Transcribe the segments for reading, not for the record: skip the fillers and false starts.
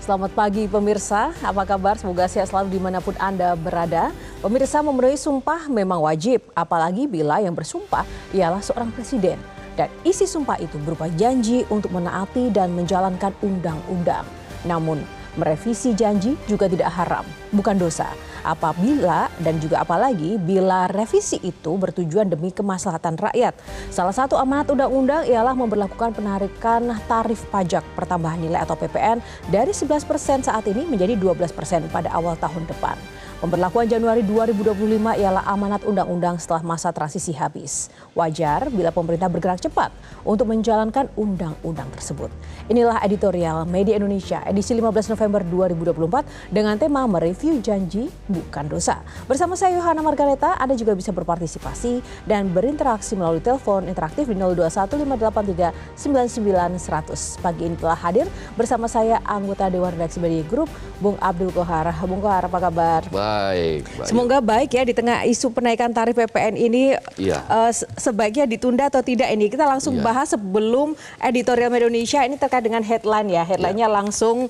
selamat pagi pemirsa. Apa kabar? Semoga sehat selalu dimanapun Anda berada. Pemirsa, memenuhi sumpah memang wajib, apalagi bila yang bersumpah ialah seorang presiden. Dan isi sumpah itu berupa janji untuk menaati dan menjalankan undang-undang. Namun, merevisi janji juga tidak haram, bukan dosa. Apabila dan juga apalagi bila revisi itu bertujuan demi kemaslahatan rakyat. Salah satu amanat undang-undang ialah memberlakukan penarikan tarif pajak pertambahan nilai atau PPN dari 11% saat ini menjadi 12% pada awal tahun depan. Pemberlakuan Januari 2025 ialah amanat undang-undang setelah masa transisi habis. Wajar bila pemerintah bergerak cepat untuk menjalankan undang-undang tersebut. Inilah editorial Media Indonesia edisi 15 November 2024 dengan tema mereview janji bukan dosa. Bersama saya Yohana Margareta, Anda juga bisa berpartisipasi dan berinteraksi melalui telepon interaktif di 0215839900. Pagi ini telah hadir bersama saya anggota Dewan Redaksi Media Group, Bung Abdul Kohar. Bung Kohar, apa kabar? Baik. Semoga baik ya di tengah isu penaikan tarif PPN ini. Iya. Sebaiknya ditunda atau tidak ini. Kita langsung bahas sebelum editorial Media Indonesia ini terkait dengan headline ya. Headline-nya langsung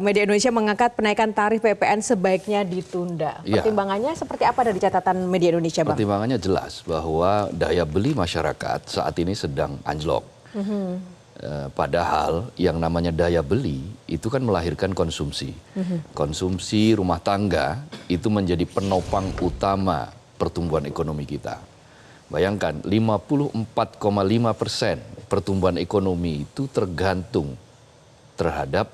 Media Indonesia mengangkat penaikan tarif PPN sebaiknya ditunda. Pertimbangannya seperti apa dari catatan Media Indonesia, Bang? Pertimbangannya jelas bahwa daya beli masyarakat saat ini sedang anjlok. Padahal yang namanya daya beli itu kan melahirkan konsumsi. Konsumsi rumah tangga itu menjadi penopang utama pertumbuhan ekonomi kita. Bayangkan 54,5% pertumbuhan ekonomi itu tergantung terhadap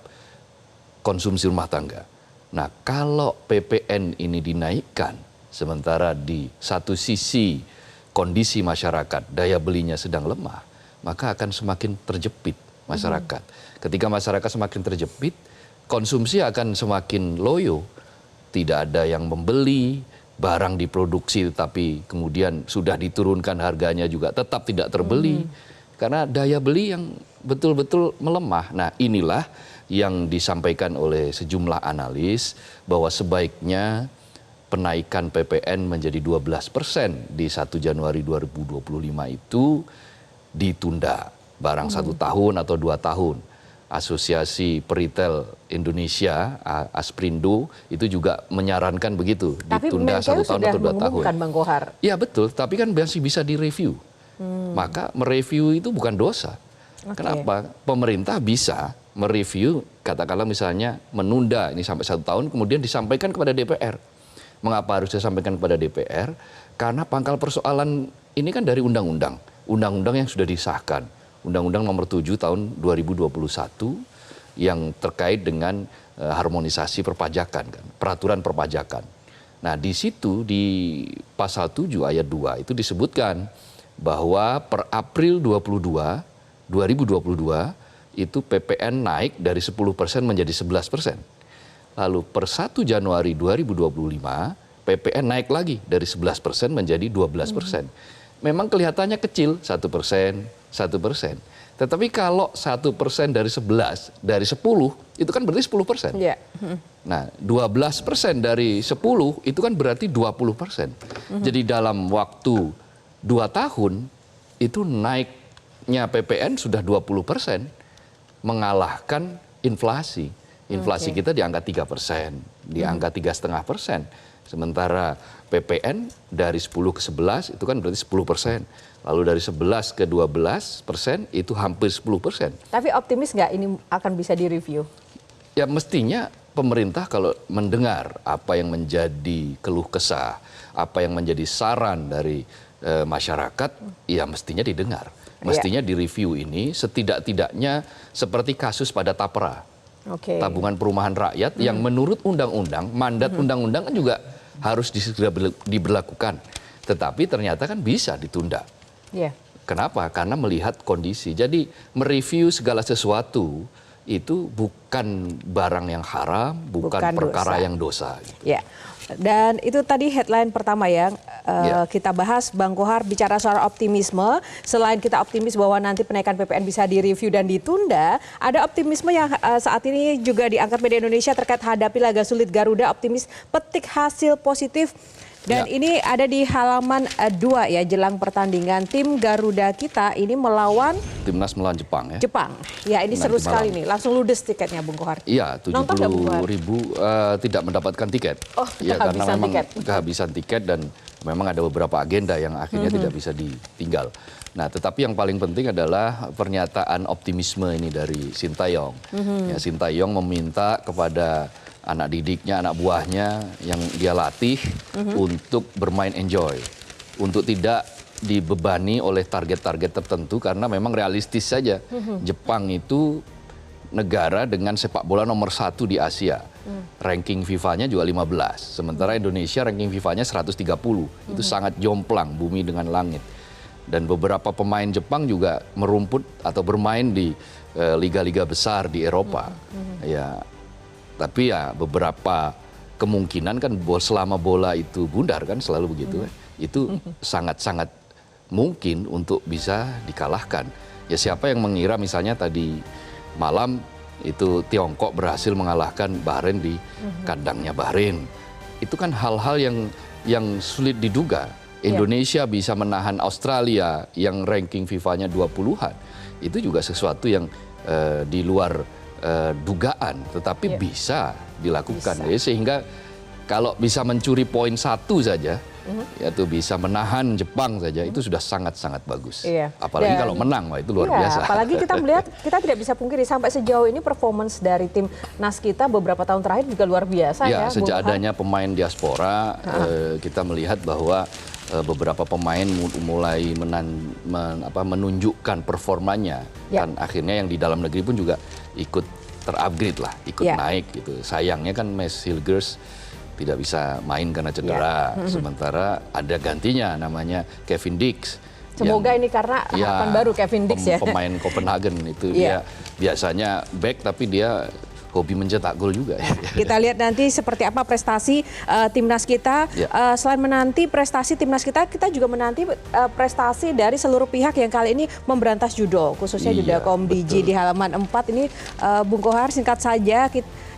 konsumsi rumah tangga. Nah, kalau PPN ini dinaikkan sementara di satu sisi kondisi masyarakat daya belinya sedang lemah, maka akan semakin terjepit masyarakat. Ketika masyarakat semakin terjepit, konsumsi akan semakin loyo. Tidak ada yang membeli, barang diproduksi tapi kemudian sudah diturunkan harganya juga tetap tidak terbeli. Karena daya beli yang betul-betul melemah. Nah, inilah yang disampaikan oleh sejumlah analis bahwa sebaiknya penaikan PPN menjadi 12% di 1 Januari 2025 itu ditunda barang 1 tahun atau 2 tahun. Asosiasi Peritel Indonesia, Asprindo, itu juga menyarankan begitu, ditunda 1 tahun atau 2 tahun. Bang Kohar. Ya betul, tapi kan masih bisa direview. Maka mereview itu bukan dosa. Kenapa? Pemerintah bisa mereview, katakanlah misalnya menunda ini sampai 1 tahun, kemudian disampaikan kepada DPR. Mengapa harus disampaikan kepada DPR? Karena pangkal persoalan ini kan dari undang-undang. Undang-undang yang sudah disahkan, Undang-Undang Nomor 7 Tahun 2021 yang terkait dengan harmonisasi perpajakan, kan, peraturan perpajakan. Nah, di situ di pasal 7 ayat 2 itu disebutkan bahwa per April 2022 itu PPN naik dari 10% menjadi 11%. Lalu per 1 Januari 2025 PPN naik lagi dari 11% menjadi 12%. Memang kelihatannya kecil, 1%. Tetapi kalau 1% dari 11, dari 10, itu kan berarti 10%. Nah, 12% dari 10 itu kan berarti 20%. Jadi dalam waktu 2 tahun, itu naiknya PPN sudah 20%, mengalahkan inflasi. Inflasi kita di angka 3%, di angka 3,5%. Sementara PPN dari 10 ke 11 itu kan berarti 10%. Lalu dari 11 ke 12% itu hampir 10%. Tapi optimis nggak ini akan bisa direview? Ya mestinya pemerintah kalau mendengar apa yang menjadi keluh kesah, apa yang menjadi saran dari masyarakat, ya mestinya didengar. Mestinya direview ini setidak-tidaknya seperti kasus pada Tapra. Tabungan Perumahan Rakyat yang menurut undang-undang, mandat undang-undang kan juga harus diberlakukan. Tetapi ternyata kan bisa ditunda. Kenapa? Karena melihat kondisi. Jadi mereview segala sesuatu itu bukan barang yang haram, bukan perkara yang dosa. Ya. Dan itu tadi headline pertama yang kita bahas. Bang Kohar bicara soal optimisme. Selain kita optimis bahwa nanti penaikan PPN bisa direview dan ditunda, ada optimisme yang saat ini juga diangkat Media Indonesia terkait hadapi laga sulit Garuda. Optimis petik hasil positif Dan ini ada di halaman 2 ya, jelang pertandingan tim Garuda kita ini melawan Timnas melawan Jepang ya. Jepang. Ya ini seru sekali nih, langsung ludes tiketnya Bung Kohar. Iya, 70.000 tidak mendapatkan tiket. Oh, ya karena memang kehabisan tiket dan memang ada beberapa agenda yang akhirnya tidak bisa ditinggal. Nah, tetapi yang paling penting adalah pernyataan optimisme ini dari Sintayong. Ya, Sintayong meminta kepada anak didiknya, anak buahnya yang dia latih untuk bermain enjoy, untuk tidak dibebani oleh target-target tertentu karena memang realistis saja. Jepang itu negara dengan sepak bola nomor 1 di Asia. Ranking FIFA-nya juga 15. Sementara Indonesia ranking FIFA-nya 130. Itu sangat jomplang bumi dengan langit. Dan beberapa pemain Jepang juga merumput atau bermain di liga-liga besar di Eropa. Ya, tapi ya beberapa kemungkinan kan selama bola itu bundar kan selalu begitu. Itu sangat-sangat mungkin untuk bisa dikalahkan. Ya siapa yang mengira misalnya tadi malam itu Tiongkok berhasil mengalahkan Bahrain di kandangnya Bahrain. Itu kan hal-hal yang sulit diduga. Indonesia bisa menahan Australia yang ranking FIFA-nya 20-an. Itu juga sesuatu yang di luar dugaan, tetapi bisa dilakukan. Ya, sehingga kalau bisa mencuri poin 1 saja, yaitu bisa menahan Jepang saja, itu sudah sangat-sangat bagus. Apalagi kalau menang, wah itu luar biasa. Apalagi kita melihat, kita tidak bisa pungkiri sampai sejauh ini performance dari timnas kita beberapa tahun terakhir juga luar biasa ya. Sejak adanya pemain diaspora, kita melihat bahwa beberapa pemain mulai menunjukkan performanya dan akhirnya yang di dalam negeri pun juga ikut terupgrade lah, ikut naik gitu. Sayangnya kan Mads Hilgers tidak bisa main karena cedera. Sementara ada gantinya namanya Kevin Dix. Semoga ini karena harapan baru Kevin Dix ya. Pemain Copenhagen itu dia biasanya back tapi dia hobi mencetak gol juga. Kita lihat nanti seperti apa prestasi timnas kita. Selain menanti prestasi timnas kita juga menanti prestasi dari seluruh pihak yang kali ini memberantas judo, khususnya Judakom DG di halaman 4 ini. Bung Kohar, singkat saja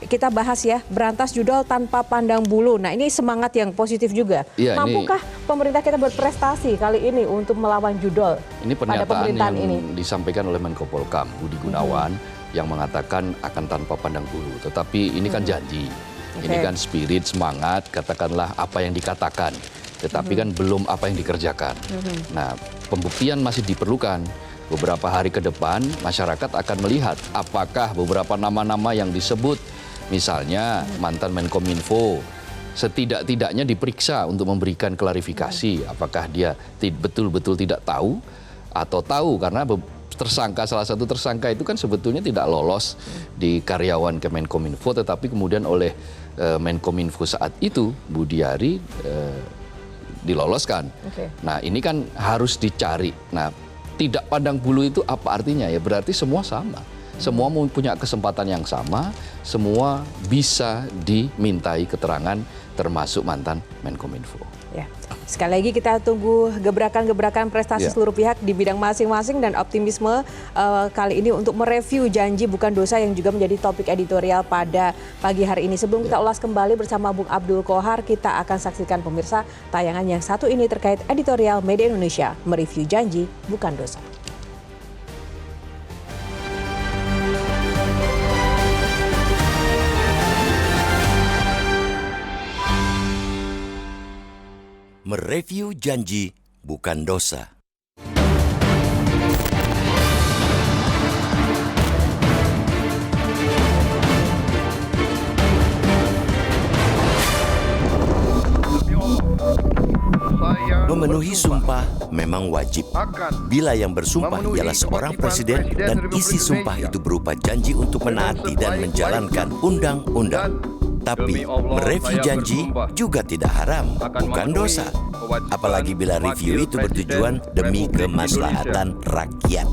kita bahas ya, berantas judo tanpa pandang bulu. Nah ini semangat yang positif juga. Mampukah pemerintah kita berprestasi kali ini untuk melawan judo? Ini pernyataan yang disampaikan oleh Menko Polhukam Budi Gunawan, yang mengatakan akan tanpa pandang bulu. Tetapi ini kan janji, ini kan spirit, semangat, katakanlah apa yang dikatakan. Tetapi kan belum apa yang dikerjakan. Nah, pembuktian masih diperlukan. Beberapa hari ke depan, masyarakat akan melihat apakah beberapa nama-nama yang disebut, misalnya mantan Menkominfo, setidak-tidaknya diperiksa untuk memberikan klarifikasi. Apakah dia betul-betul tidak tahu, atau tahu karena salah satu tersangka itu kan sebetulnya tidak lolos di karyawan Kemenkominfo, tetapi kemudian oleh Menkominfo saat itu, Budiari, diloloskan. Nah ini kan harus dicari. Nah tidak pandang bulu itu apa artinya ya? Berarti semua sama. Semua punya kesempatan yang sama, semua bisa dimintai keterangan termasuk mantan Menkominfo. Ya. Sekali lagi kita tunggu gebrakan-gebrakan prestasi seluruh pihak di bidang masing-masing dan optimisme kali ini untuk mereview janji bukan dosa yang juga menjadi topik editorial pada pagi hari ini. Sebelum kita ulas kembali bersama Bung Abdul Kohar, kita akan saksikan pemirsa tayangan yang satu ini terkait editorial Media Indonesia mereview janji bukan dosa. Mereview janji bukan dosa. Memenuhi sumpah memang wajib. Bila yang bersumpah ialah seorang presiden dan isi sumpah itu berupa janji untuk menaati dan menjalankan undang-undang. Tapi mereview janji juga tidak haram, bukan dosa. Apalagi bila review itu bertujuan demi kemaslahatan rakyat.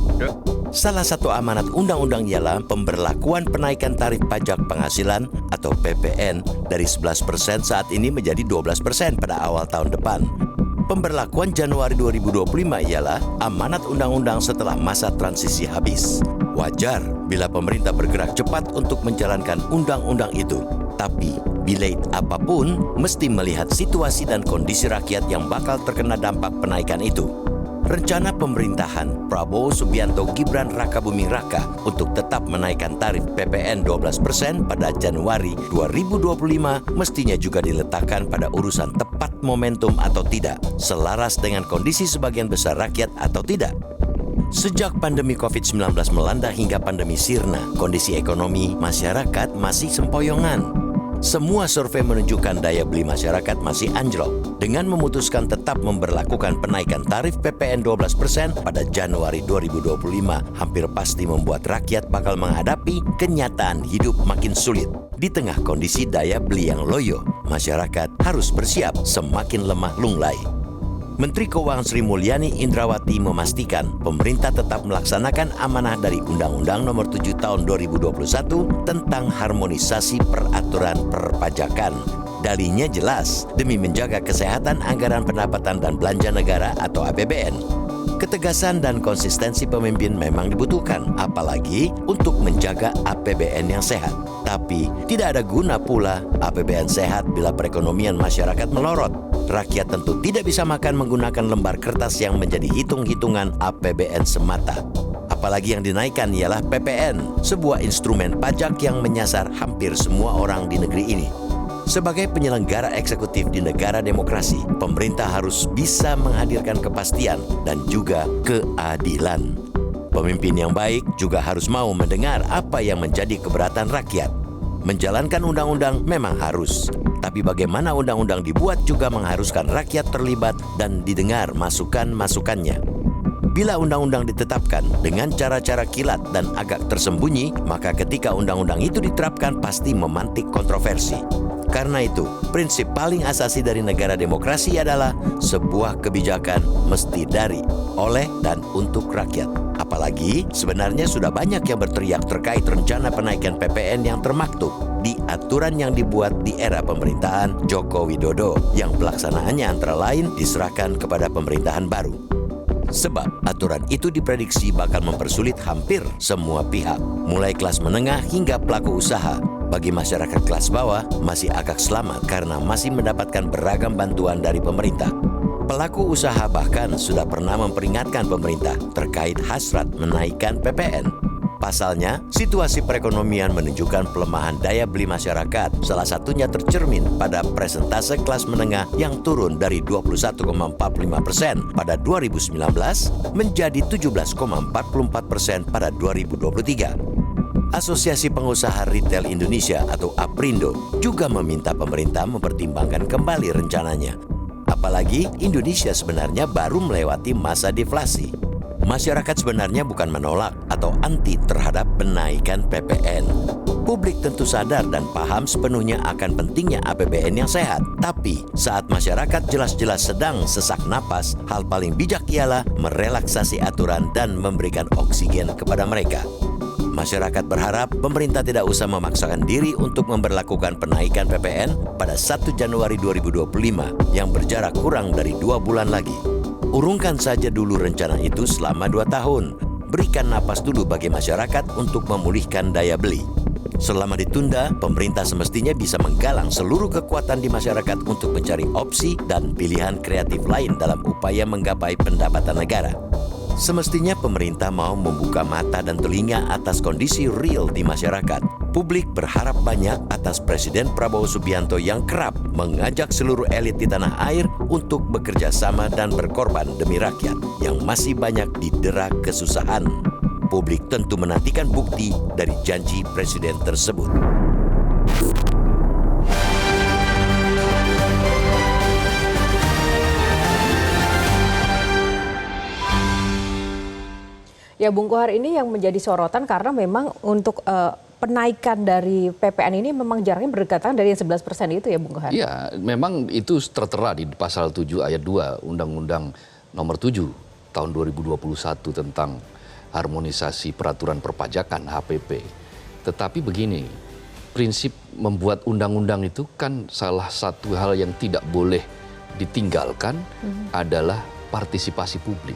Salah satu amanat undang-undang ialah pemberlakuan penaikan tarif pajak penghasilan atau PPN dari 11% saat ini menjadi 12% pada awal tahun depan. Pemberlakuan Januari 2025 ialah amanat undang-undang setelah masa transisi habis. Wajar bila pemerintah bergerak cepat untuk menjalankan undang-undang itu. Tapi bilet apapun mesti melihat situasi dan kondisi rakyat yang bakal terkena dampak penaikan itu. Rencana pemerintahan Prabowo Subianto Gibran Rakabuming Raka untuk tetap menaikkan tarif PPN 12% pada Januari 2025 mestinya juga diletakkan pada urusan tepat momentum atau tidak, selaras dengan kondisi sebagian besar rakyat atau tidak. Sejak pandemi COVID-19 melanda hingga pandemi sirna, kondisi ekonomi masyarakat masih sempoyongan. Semua survei menunjukkan daya beli masyarakat masih anjlok. Dengan memutuskan tetap memberlakukan penaikan tarif PPN 12% pada Januari 2025, hampir pasti membuat rakyat bakal menghadapi kenyataan hidup makin sulit. Di tengah kondisi daya beli yang loyo, masyarakat harus bersiap semakin lemah lunglai. Menteri Keuangan Sri Mulyani Indrawati memastikan pemerintah tetap melaksanakan amanah dari Undang-Undang Nomor 7 Tahun 2021 tentang harmonisasi peraturan perpajakan. Dalihnya jelas, demi menjaga kesehatan anggaran pendapatan dan belanja negara atau APBN. Ketegasan dan konsistensi pemimpin memang dibutuhkan, apalagi untuk menjaga APBN yang sehat. Tapi tidak ada guna pula APBN sehat bila perekonomian masyarakat melorot. Rakyat tentu tidak bisa makan menggunakan lembar kertas yang menjadi hitung-hitungan APBN semata. Apalagi yang dinaikkan ialah PPN, sebuah instrumen pajak yang menyasar hampir semua orang di negeri ini. Sebagai penyelenggara eksekutif di negara demokrasi, pemerintah harus bisa menghadirkan kepastian dan juga keadilan. Pemimpin yang baik juga harus mau mendengar apa yang menjadi keberatan rakyat. Menjalankan undang-undang memang harus, tapi bagaimana undang-undang dibuat juga mengharuskan rakyat terlibat dan didengar masukan-masukannya. Bila undang-undang ditetapkan dengan cara-cara kilat dan agak tersembunyi, maka ketika undang-undang itu diterapkan pasti memantik kontroversi. Karena itu, prinsip paling asasi dari negara demokrasi adalah sebuah kebijakan mesti dari, oleh, dan untuk rakyat. Apalagi sebenarnya sudah banyak yang berteriak terkait rencana penaikan PPN yang termaktub di aturan yang dibuat di era pemerintahan Joko Widodo yang pelaksanaannya antara lain diserahkan kepada pemerintahan baru. Sebab aturan itu diprediksi bakal mempersulit hampir semua pihak, mulai kelas menengah hingga pelaku usaha. Bagi masyarakat kelas bawah masih agak selamat karena masih mendapatkan beragam bantuan dari pemerintah. Pelaku usaha bahkan sudah pernah memperingatkan pemerintah terkait hasrat menaikkan PPN. Pasalnya, situasi perekonomian menunjukkan pelemahan daya beli masyarakat. Salah satunya tercermin pada persentase kelas menengah yang turun dari 21,45% pada 2019 menjadi 17,44% pada 2023. Asosiasi Pengusaha Retail Indonesia atau APRindo juga meminta pemerintah mempertimbangkan kembali rencananya. Apalagi Indonesia sebenarnya baru melewati masa deflasi. Masyarakat sebenarnya bukan menolak atau anti terhadap penaikan PPN. Publik tentu sadar dan paham sepenuhnya akan pentingnya APBN yang sehat. Tapi saat masyarakat jelas-jelas sedang sesak napas, hal paling bijak ialah merelaksasi aturan dan memberikan oksigen kepada mereka. Masyarakat berharap pemerintah tidak usah memaksakan diri untuk memberlakukan penaikan PPN pada 1 Januari 2025 yang berjarak kurang dari 2 bulan lagi. Urungkan saja dulu rencana itu selama 2 tahun. Berikan napas dulu bagi masyarakat untuk memulihkan daya beli. Selama ditunda, pemerintah semestinya bisa menggalang seluruh kekuatan di masyarakat untuk mencari opsi dan pilihan kreatif lain dalam upaya menggapai pendapatan negara. Semestinya pemerintah mau membuka mata dan telinga atas kondisi real di masyarakat. Publik berharap banyak atas Presiden Prabowo Subianto yang kerap mengajak seluruh elit di tanah air untuk bekerja sama dan berkorban demi rakyat yang masih banyak didera kesusahan. Publik tentu menantikan bukti dari janji Presiden tersebut. Ya, Bung Kohar, ini yang menjadi sorotan karena memang untuk penaikan dari PPN ini memang jaraknya berdekatan dari yang 11% itu ya, Bung Kohar? Iya, memang itu tertera di pasal 7 ayat 2 Undang-Undang Nomor 7 tahun 2021 tentang harmonisasi peraturan perpajakan HPP. Tetapi begini, prinsip membuat undang-undang itu kan salah satu hal yang tidak boleh ditinggalkan adalah partisipasi publik.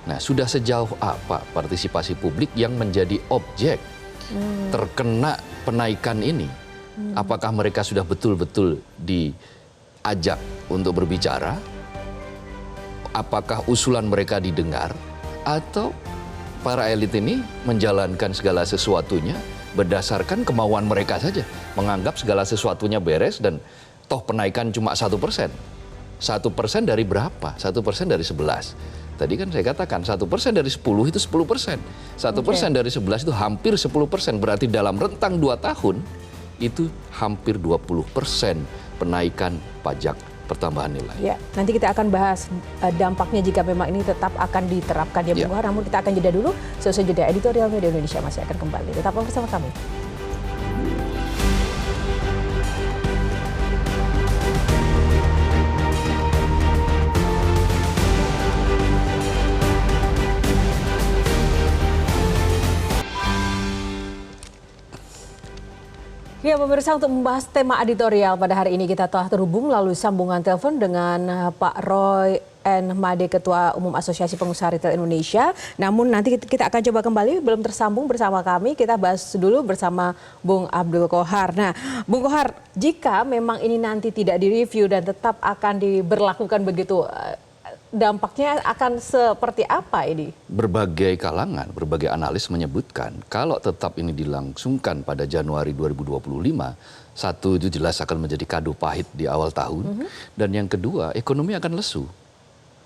Nah, sudah sejauh apa partisipasi publik yang menjadi objek terkena penaikan ini? Apakah mereka sudah betul-betul diajak untuk berbicara? Apakah usulan mereka didengar? Atau para elit ini menjalankan segala sesuatunya berdasarkan kemauan mereka saja, menganggap segala sesuatunya beres dan toh penaikan cuma 1%. 1% dari berapa? 1% dari 11. Tadi kan saya katakan 1% dari 10 itu 10%. 1% dari 11 itu hampir 10%. Berarti dalam rentang 2 tahun itu hampir 20% penaikan pajak pertambahan nilai. Ya, nanti kita akan bahas dampaknya jika memang ini tetap akan diterapkan ya, Bung Kohar. Namun kita akan jeda dulu. Sesuai jeda, editorial Media Indonesia masih akan kembali. Tetaplah bersama kami. Ya, pemirsa, untuk membahas tema editorial pada hari ini kita telah terhubung melalui sambungan telepon dengan Pak Roy N. Made, Ketua Umum Asosiasi Pengusaha Retail Indonesia. Namun nanti kita akan coba kembali, belum tersambung bersama kami. Kita bahas dulu bersama Bung Abdul Kohar. Nah, Bung Kohar, jika memang ini nanti tidak direview dan tetap akan diberlakukan begitu, dampaknya akan seperti apa ini? Berbagai kalangan, berbagai analis menyebutkan kalau tetap ini dilangsungkan pada Januari 2025, satu itu jelas akan menjadi kado pahit di awal tahun. Dan yang kedua, ekonomi akan lesu,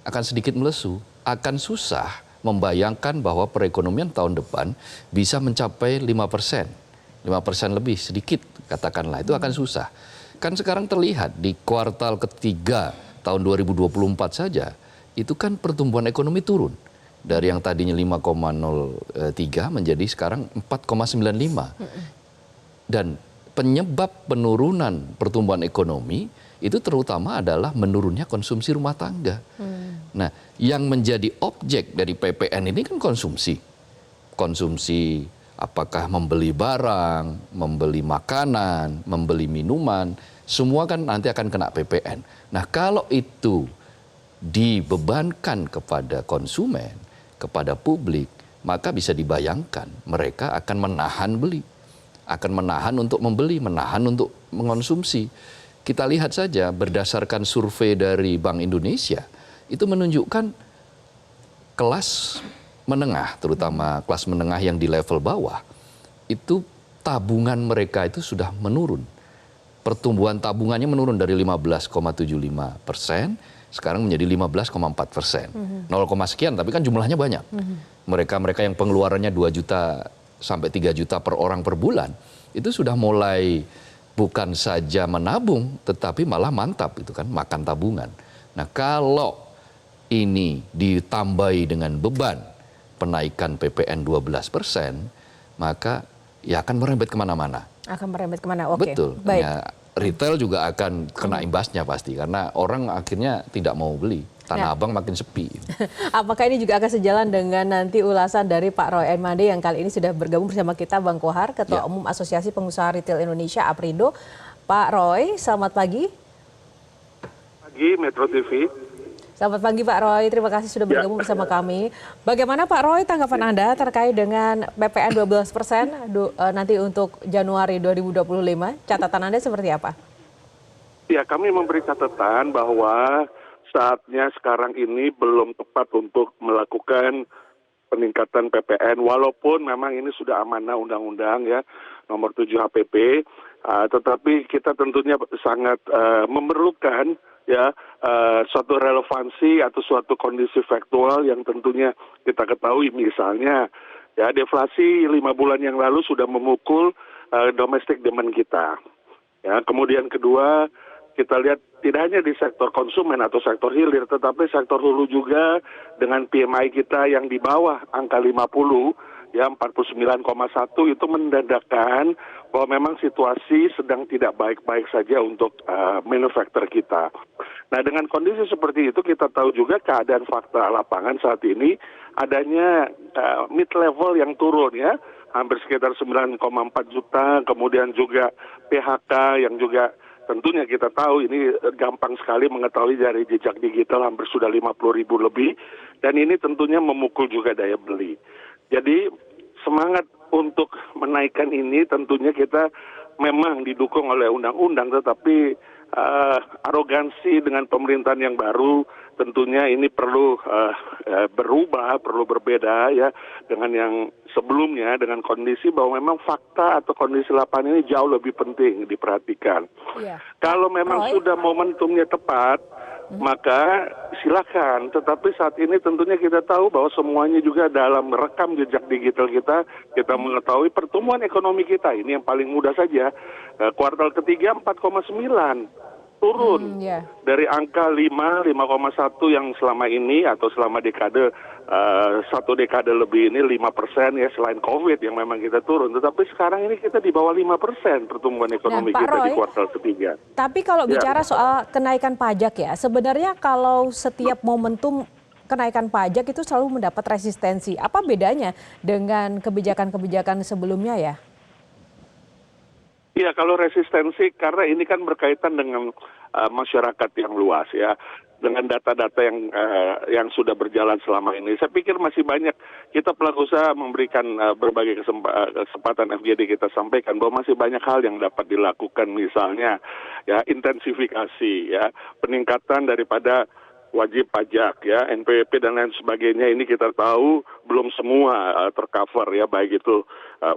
akan sedikit melesu, akan susah membayangkan bahwa perekonomian tahun depan bisa mencapai 5%. 5% lebih, sedikit katakanlah, itu akan susah. Kan sekarang terlihat di kuartal ketiga tahun 2024 saja, itu kan pertumbuhan ekonomi turun. Dari yang tadinya 5,03 menjadi sekarang 4,95. Dan penyebab penurunan pertumbuhan ekonomi itu terutama adalah menurunnya konsumsi rumah tangga. Nah, yang menjadi objek dari PPN ini kan konsumsi. Konsumsi apakah membeli barang, membeli makanan, membeli minuman, semua kan nanti akan kena PPN. Nah, kalau itu dibebankan kepada konsumen, kepada publik, maka bisa dibayangkan mereka akan menahan beli, akan menahan untuk membeli, menahan untuk mengonsumsi. Kita lihat saja berdasarkan survei dari Bank Indonesia, itu menunjukkan kelas menengah, terutama kelas menengah yang di level bawah, itu tabungan mereka itu sudah menurun. Pertumbuhan tabungannya menurun dari 15,75%, sekarang menjadi 15,4%. 0, sekian, tapi kan jumlahnya banyak. Mereka yang pengeluarannya 2 juta sampai 3 juta per orang per bulan, itu sudah mulai bukan saja menabung, tetapi malah mantap itu kan, makan tabungan. Nah, kalau ini ditambahi dengan beban penaikan PPN 12%, maka ya akan merembet kemana-mana. Akan merembet kemana? Oke. Betul. Baik. Ya, retail juga akan kena imbasnya pasti, karena orang akhirnya tidak mau beli. Tanah Abang makin sepi. Apakah ini juga akan sejalan dengan nanti ulasan dari Pak Roy N. Made yang kali ini sudah bergabung bersama kita, Bang Kohar, Ketua Umum Asosiasi Pengusaha Retail Indonesia, APRindo. Pak Roy, selamat pagi. Pagi, Metro TV. Selamat pagi Pak Roy, terima kasih sudah bergabung bersama kami. Bagaimana Pak Roy tanggapan Anda terkait dengan PPN 12% nanti untuk Januari 2025? Catatan Anda seperti apa? Ya, kami memberi catatan bahwa saatnya sekarang ini belum tepat untuk melakukan peningkatan PPN, walaupun memang ini sudah amanah undang-undang ya nomor 7 HPP, tetapi kita tentunya sangat memerlukan ya suatu relevansi atau suatu kondisi faktual yang tentunya kita ketahui, misalnya ya deflasi 5 bulan yang lalu sudah memukul domestic demand kita. Ya, kemudian kedua, kita lihat tidak hanya di sektor konsumen atau sektor hilir, tetapi sektor hulu juga dengan PMI kita yang di bawah angka 50, ya 49,1, itu menandakan bahwa memang situasi sedang tidak baik-baik saja untuk manufaktur kita. Nah, dengan kondisi seperti itu kita tahu juga keadaan fakta lapangan saat ini adanya mid level yang turun ya, hampir sekitar 9,4 juta, kemudian juga PHK yang juga tentunya kita tahu ini gampang sekali mengetahui dari jejak digital hampir sudah 50.000 lebih, dan ini tentunya memukul juga daya beli. Jadi semangat untuk menaikkan ini tentunya kita memang didukung oleh undang-undang, tetapi arogansi dengan pemerintahan yang baru tentunya ini perlu berubah, perlu berbeda ya dengan yang sebelumnya, dengan kondisi bahwa memang fakta atau kondisi lapangan ini jauh lebih penting diperhatikan. Iya. Kalau memang Roy? sudah momentumnya tepat, maka silakan. Tetapi saat ini tentunya kita tahu bahwa semuanya juga dalam rekam jejak digital kita mengetahui pertumbuhan ekonomi kita ini yang paling mudah saja. Kuartal ketiga 4,9 turun Iya. dari angka 5,1 yang selama ini atau selama satu dekade lebih ini 5% ya selain COVID yang memang kita turun. Tetapi sekarang ini kita di bawah 5% pertumbuhan ekonomi Pak kita di Roy, kuartal ketiga. Tapi kalau Ya. bicara soal kenaikan pajak ya, sebenarnya kalau setiap momentum kenaikan pajak itu selalu mendapat resistensi. Apa bedanya dengan kebijakan-kebijakan sebelumnya ya? Iya, kalau resistensi karena ini kan berkaitan dengan masyarakat yang luas ya, dengan data-data yang sudah berjalan selama ini. Saya pikir masih banyak kita pelaku usaha memberikan berbagai kesempatan FGD kita sampaikan bahwa masih banyak hal yang dapat dilakukan, misalnya ya intensifikasi ya, peningkatan daripada wajib pajak ya, NPWP dan lain sebagainya. Ini kita tahu belum semua tercover ya, baik itu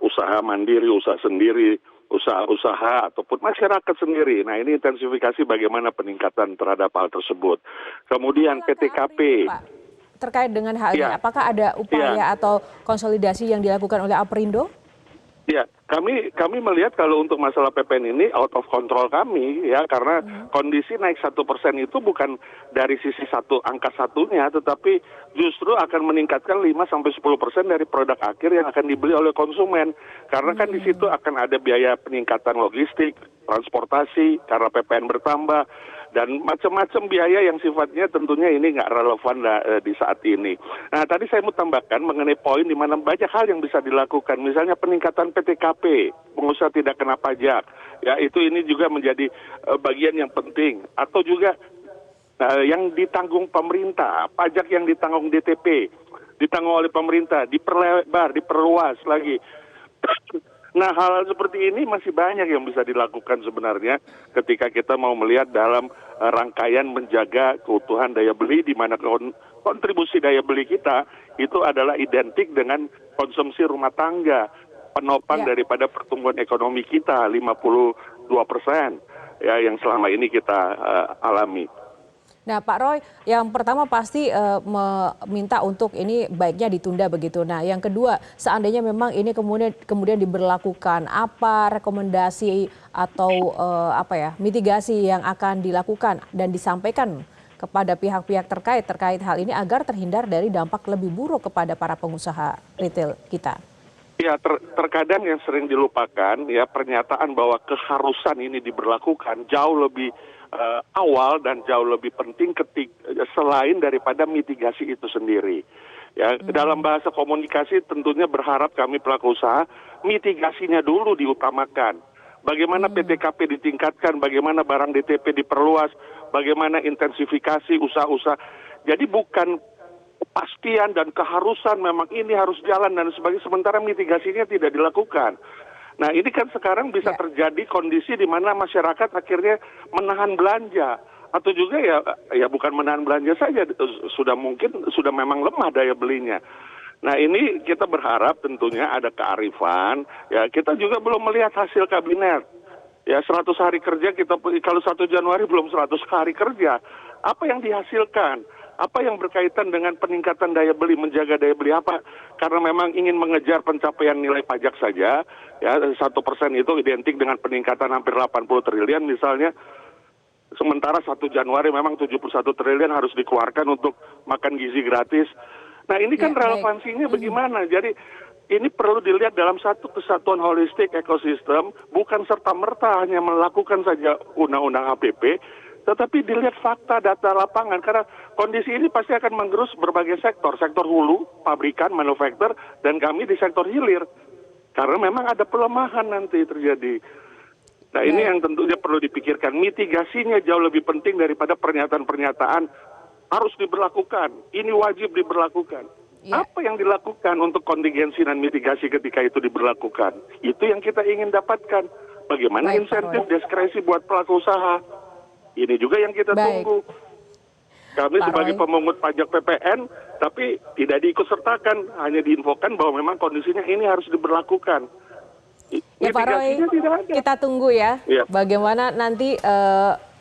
usaha mandiri, usaha sendiri, usaha-usaha ataupun masyarakat sendiri. Nah, ini intensifikasi bagaimana peningkatan terhadap hal tersebut. Kemudian PTKP. Pak, terkait dengan hal ini, Ya. apakah ada upaya atau konsolidasi yang dilakukan oleh Aprindo? Ya, kami melihat kalau untuk masalah PPN ini out of control kami ya, karena kondisi naik 1% itu bukan dari sisi angka satunya, tetapi justru akan meningkatkan 5-10% dari produk akhir yang akan dibeli oleh konsumen. Karena kan di situ akan ada biaya peningkatan logistik, transportasi karena PPN bertambah, dan macam-macam biaya yang sifatnya tentunya ini nggak relevan di saat ini. Nah, tadi saya mau tambahkan mengenai poin di mana banyak hal yang bisa dilakukan, misalnya peningkatan PTKP, pengusaha tidak kena pajak, ya itu ini juga menjadi bagian yang penting, atau juga yang ditanggung pemerintah, pajak yang ditanggung DTP, ditanggung oleh pemerintah, diperlebar, diperluas lagi. Nah, hal-hal seperti ini masih banyak yang bisa dilakukan sebenarnya ketika kita mau melihat dalam rangkaian menjaga keutuhan daya beli, di mana kontribusi daya beli kita itu adalah identik dengan konsumsi rumah tangga, penopang daripada pertumbuhan ekonomi kita 52% ya yang selama ini kita alami. Nah, Pak Roy, yang pertama pasti meminta untuk ini baiknya ditunda begitu. Nah, yang kedua, seandainya memang ini kemudian diberlakukan, apa rekomendasi atau mitigasi yang akan dilakukan dan disampaikan kepada pihak-pihak terkait hal ini agar terhindar dari dampak lebih buruk kepada para pengusaha retail kita? Ya, terkadang yang sering dilupakan ya, pernyataan bahwa keharusan ini diberlakukan jauh lebih awal dan jauh lebih penting selain daripada mitigasi itu sendiri. Ya, dalam bahasa komunikasi tentunya berharap kami pelaku usaha mitigasinya dulu diutamakan. Bagaimana PTKP ditingkatkan, bagaimana barang DTP diperluas, bagaimana intensifikasi usaha-usaha. Jadi bukan kepastian dan keharusan memang ini harus jalan dan sebagainya, sementara mitigasinya tidak dilakukan. Nah, ini kan sekarang bisa terjadi kondisi di mana masyarakat akhirnya menahan belanja, atau juga ya bukan menahan belanja saja, sudah memang lemah daya belinya. Nah, ini kita berharap tentunya ada kearifan. Ya, kita juga belum melihat hasil kabinet. Ya, 100 hari kerja kalau 1 Januari belum 100 hari kerja. Apa yang dihasilkan? Apa yang berkaitan dengan peningkatan daya beli, menjaga daya beli apa? Karena memang ingin mengejar pencapaian nilai pajak saja, ya 1% itu identik dengan peningkatan hampir 80 triliun misalnya. Sementara 1 Januari memang 71 triliun harus dikeluarkan untuk makan gizi gratis. Nah, ini kan relevansinya bagaimana? Jadi ini perlu dilihat dalam satu kesatuan holistik ekosistem, bukan serta-merta hanya melakukan saja undang-undang HPP, tetapi dilihat fakta data lapangan, karena kondisi ini pasti akan menggerus berbagai sektor hulu, pabrikan, manufaktur, dan kami di sektor hilir. Karena memang ada pelemahan nanti terjadi. Nah, ini yang tentunya perlu dipikirkan. Mitigasinya jauh lebih penting daripada pernyataan-pernyataan harus diberlakukan, ini wajib diberlakukan. Apa yang dilakukan untuk kontingensi dan mitigasi ketika itu diberlakukan? Itu yang kita ingin dapatkan. Bagaimana Baik, Pak insentif Roy. diskresi buat pelaku usaha? Ini juga yang kita Baik. tunggu. Kami Pak sebagai Roy. pemungut pajak PPN, tapi tidak diikutsertakan, hanya diinfokan bahwa memang kondisinya ini harus diberlakukan. Ya Pak Roy, Mitigasinya tidak ada. kita tunggu ya, Iya. bagaimana nanti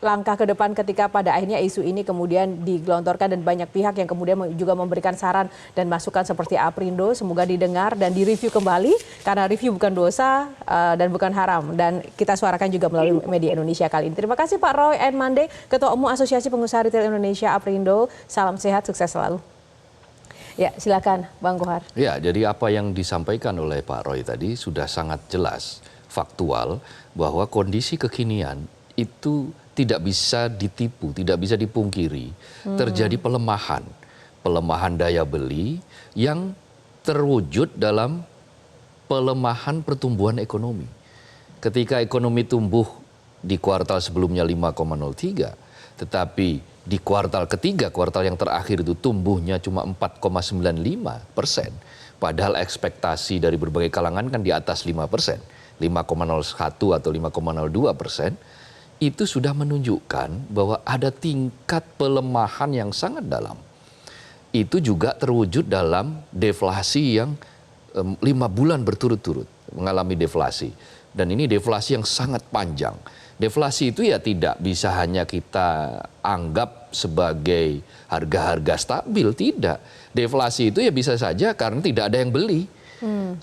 langkah ke depan ketika pada akhirnya isu ini kemudian digelontorkan dan banyak pihak yang kemudian juga memberikan saran dan masukan seperti Aprindo, semoga didengar dan direview kembali karena review bukan dosa dan bukan haram, dan kita suarakan juga melalui media Indonesia kali ini. Terima kasih Pak Roy N. Mande, Ketua Umum Asosiasi Pengusaha Retail Indonesia Aprindo. Salam sehat, sukses selalu. Ya, silakan Bang Kohar. Ya, jadi apa yang disampaikan oleh Pak Roy tadi sudah sangat jelas, faktual, bahwa kondisi kekinian itu tidak bisa ditipu, tidak bisa dipungkiri. Terjadi pelemahan daya beli yang terwujud dalam pelemahan pertumbuhan ekonomi. Ketika ekonomi tumbuh di kuartal sebelumnya 5,03, tetapi di kuartal ketiga, kuartal yang terakhir itu tumbuhnya cuma 4,95%. Padahal ekspektasi dari berbagai kalangan kan di atas 5%, 5,01 atau 5,02%. Itu sudah menunjukkan bahwa ada tingkat pelemahan yang sangat dalam. Itu juga terwujud dalam deflasi yang 5 bulan berturut-turut mengalami deflasi. Dan ini deflasi yang sangat panjang. Deflasi itu ya tidak bisa hanya kita anggap sebagai harga-harga stabil, tidak. Deflasi itu ya bisa saja karena tidak ada yang beli.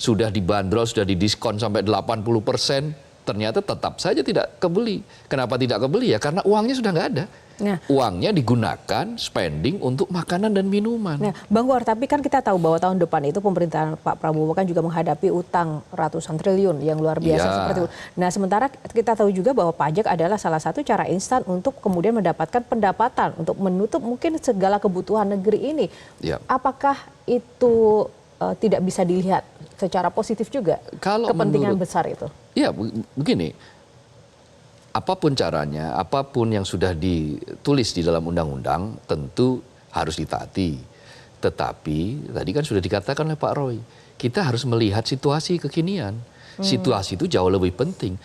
Sudah dibanderol, sudah didiskon sampai 80%. Ternyata tetap saja tidak kebeli. Kenapa tidak kebeli? Ya karena uangnya sudah nggak ada. Nah. Uangnya digunakan spending untuk makanan dan minuman. Nah, Bang Kohar, tapi kan kita tahu bahwa tahun depan itu pemerintahan Pak Prabowo kan juga menghadapi utang ratusan triliun yang luar biasa Ya. seperti itu. Nah, sementara kita tahu juga bahwa pajak adalah salah satu cara instan untuk kemudian mendapatkan pendapatan untuk menutup mungkin segala kebutuhan negeri ini. Ya. Apakah itu tidak bisa dilihat secara positif juga Kalau kepentingan besar itu? Ya, begini. Apapun caranya, apapun yang sudah ditulis di dalam undang-undang tentu harus ditaati. Tetapi tadi kan sudah dikatakan oleh Pak Roy, kita harus melihat situasi kekinian. Situasi itu jauh lebih penting.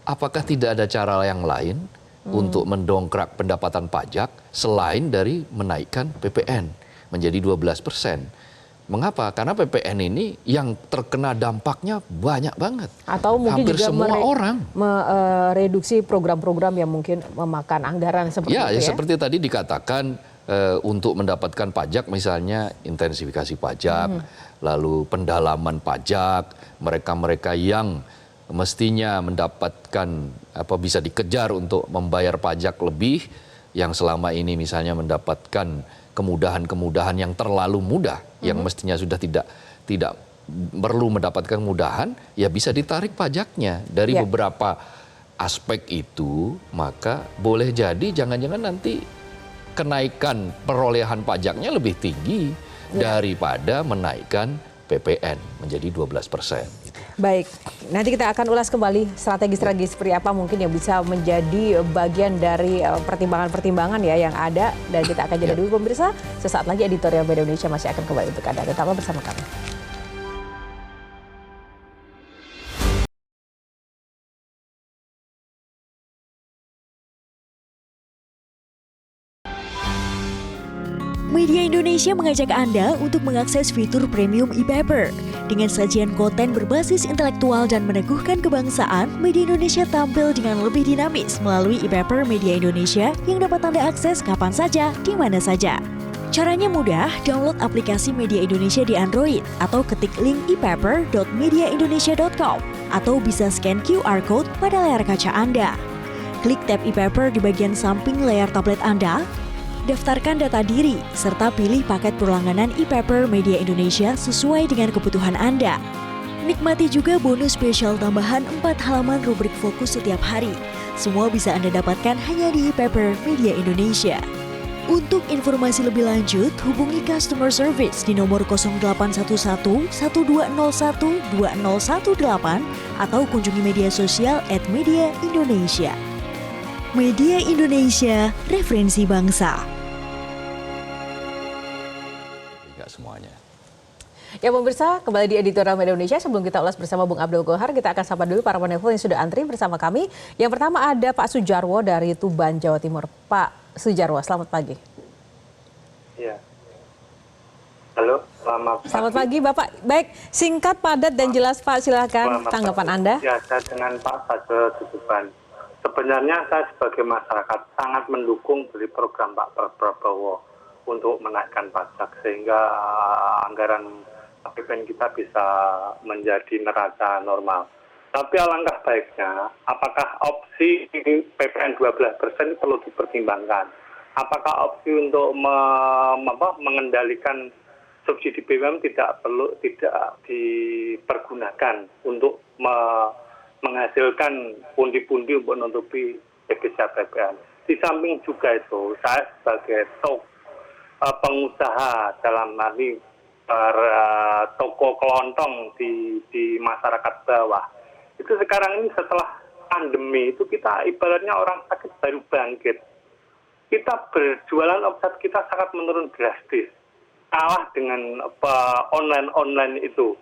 Apakah tidak ada cara yang lain untuk mendongkrak pendapatan pajak selain dari menaikkan PPN menjadi 12%? Mengapa? Karena PPN ini yang terkena dampaknya banyak banget. Atau mungkin hampir juga semua orang. mereduksi program-program yang mungkin memakan anggaran seperti Ya, itu ya? seperti tadi dikatakan untuk mendapatkan pajak misalnya intensifikasi pajak, lalu pendalaman pajak, mereka-mereka yang mestinya mendapatkan bisa dikejar untuk membayar pajak lebih, yang selama ini misalnya mendapatkan kemudahan-kemudahan yang terlalu mudah, yang mestinya sudah tidak perlu mendapatkan kemudahan, ya bisa ditarik pajaknya dari beberapa aspek itu. Maka boleh jadi jangan-jangan nanti kenaikan perolehan pajaknya lebih tinggi daripada menaikkan PPN menjadi 12%. Baik, nanti kita akan ulas kembali strategi-strategi seperti apa mungkin yang bisa menjadi bagian dari pertimbangan-pertimbangan ya yang ada, dan kita akan jeda dulu pemirsa. Sesaat lagi editorial Media Indonesia masih akan kembali untuk Anda. Tetaplah bersama kami. Media Indonesia mengajak Anda untuk mengakses fitur premium e-paper. Dengan sajian konten berbasis intelektual dan meneguhkan kebangsaan, Media Indonesia tampil dengan lebih dinamis melalui e-paper Media Indonesia yang dapat Anda akses kapan saja, di mana saja. Caranya mudah, download aplikasi Media Indonesia di Android atau ketik link e-paper.mediaindonesia.com atau bisa scan QR Code pada layar kaca Anda. Klik tab e-paper di bagian samping layar tablet Anda, daftarkan data diri, serta pilih paket berlangganan e-paper Media Indonesia sesuai dengan kebutuhan Anda. Nikmati juga bonus spesial tambahan 4 halaman rubrik fokus setiap hari. Semua bisa Anda dapatkan hanya di e-paper Media Indonesia. Untuk informasi lebih lanjut, hubungi customer service di nomor 0811 1201 2018 atau kunjungi media sosial @Media Indonesia. Media Indonesia, referensi bangsa. Tidak semuanya. Ya pemirsa, kembali di Editorial Media Indonesia. Sebelum kita ulas bersama Bung Abdul Gohar, kita akan sapa dulu para penelpon yang sudah antri bersama kami. Yang pertama ada Pak Sujarwo dari Tuban, Jawa Timur. Pak Sujarwo, selamat pagi. Iya. Halo, Selamat pagi Bapak. Baik, singkat, padat, dan jelas Pak. Silakan tanggapan Anda. Ya, saya dengan Pak Fadil Tuban. Sebenarnya saya sebagai masyarakat sangat mendukung dari program Pak Prabowo untuk menaikkan pajak sehingga anggaran APBN kita bisa menjadi neraca normal. Tapi alangkah baiknya, apakah opsi PPN 12% perlu dipertimbangkan? Apakah opsi untuk mengendalikan subsidi BBM tidak dipergunakan untuk menghasilkan pundi-pundi untuk menutupi defisit PPN? Di samping juga itu, saya sebagai pengusaha dalam arti toko kelontong di masyarakat bawah. Itu sekarang ini setelah pandemi itu kita ibaratnya orang sakit baru bangkit. Kita berjualan omset kita sangat menurun drastis. Kalah dengan online itu,